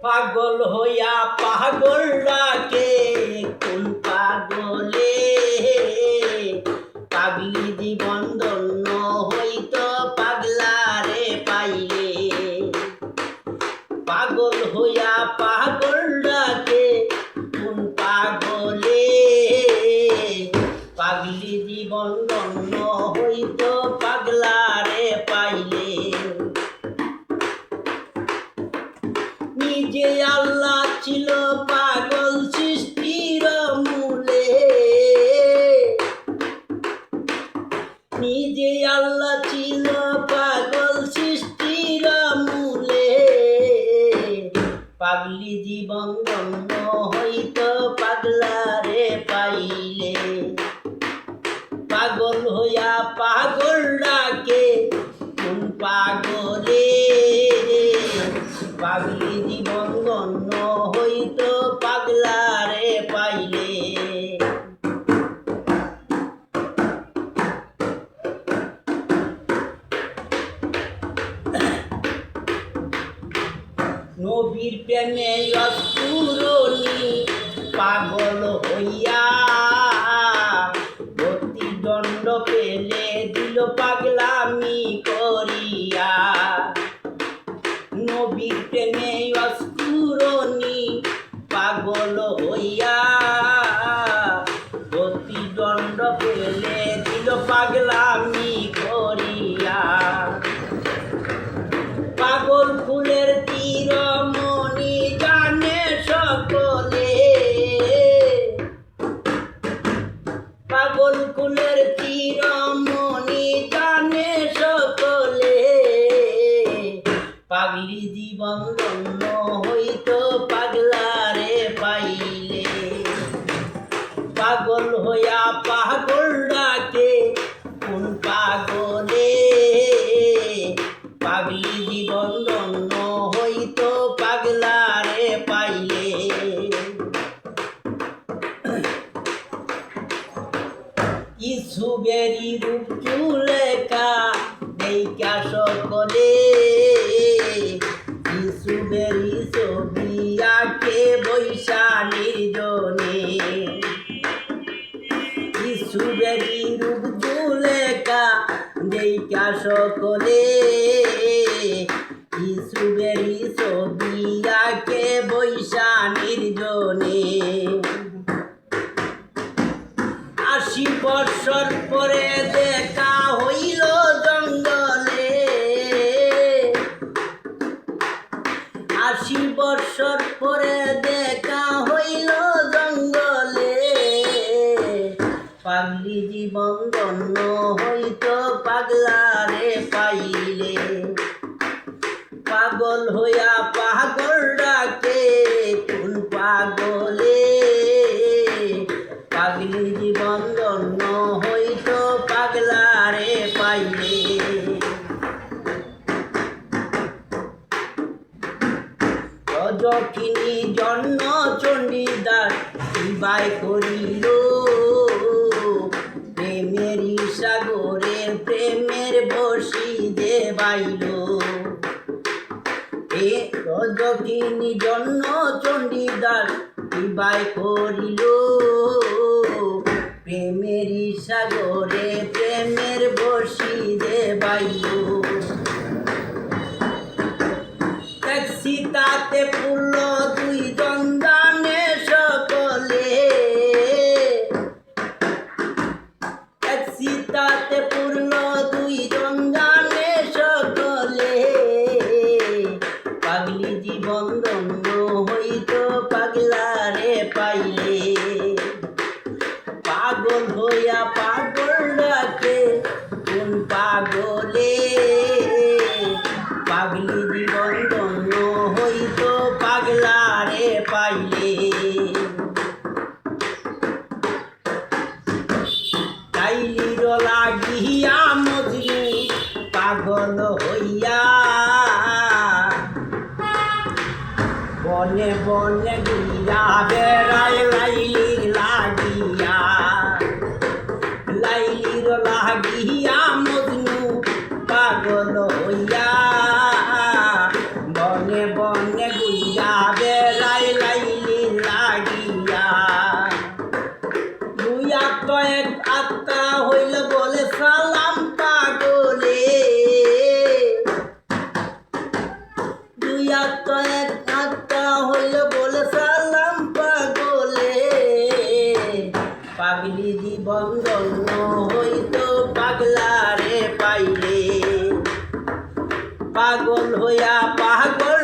পাগল হইয়া পাগল ডাকে কোন পাগলে, পাগলি জীবন ধন্য হইত পাগলারে পাইলে। পাগল হইয়া পাগল ডাকে কোন পাগলে, পাগলি জীবন ধন্য হইত পাগলারে পাইলে। নিজে আল্লাহ ছিল পাগল সৃষ্টির মূলে, নিজে আল্লাহ ছিল পাগল সৃষ্টির মূলে, পাগলি জীবন ধন্য হইত পাগলারে পাইলে। পাগল হইয়া পাগল ডাকে কোন পাগলে, পাগলি জীবন ধন্য হইত পাগলারে পাইলে। নবীর প্রেমে অস্ফুরণী পাগল হইয়া, প্রতিদণ্ড পেলে দিল পাগলামি করিয়া। নবীর প্রেমে অস্ফুরণী পাগল হইয়া, প্রতিদণ্ড পেলে দিল পাগলামি করিয়া। পাগল ফুলের তীরমণি জানে সকলে, পাগল ফুলের তীরমণি জানে সকলে, পাগলি জীবন ধন্য হইত পাগলারে পাইলে। পাগল হইয়া পাগল ডাকে কোন পাগলে, পাগলি জীবন ধন্য হইত পাগলারে পাইলে। ইসুবেরি রূপ চুলেকা দেইকা সকলে, ইসুবেরি ছবি আঁকে বৈশা নির্জনে। ইসুবেরি রূপ চুলেকা দেইকা সকলে, ইসুবেরি ছবি আঁকে বৈশা নির্জনে। ৮০ বৎসর পরে দেখা হইল জঙ্গলে, ৮০ বৎসর পরে দেখা হইল জঙ্গলে, পাগলি জীবন ধন্য হইত পাগলারে পাইলে। পাগল হইয়া পাগল ডাকে কোন পাগলে, পাগলি জীবন ধন্য হইত পাগলারে পাইলে। রজকিনী জন্য চণ্ডীদাস বিবাহ করিল, প্রেমেরই সাগরে প্রেমের বসি যে বাইল। রজকিনী জন্য চণ্ডীদাস বিবাহ করিল, প্রেমেরই সাগরে প্রেমের বসি যে বাইল। এক সীতাতে পুরল দুইজন জানে সকলে, এক সীতাতে পুরল দুইজন জানে সকলে, পাগলি জীবন ধন্য হইত পাগলারে পাইলে। পাগল হইয়া পাগল ডাকে কোন পাগলে, পাগলি জীবন ধন্য হইত পাগলারে পাইলে। লাইলির লাগিয়া মজনু পাগল হইয়া, বনে বনে ঘুরিয়া বেড়ায় লাইলির লাগিয়া। লাইলির লাগিয়া মজনু পাগল হইয়া, বনে বনে ঘুরিয়া পাগলি জীবন ধন্য হইতো পাগলারে পাইলে পাগল হইয়া পাগল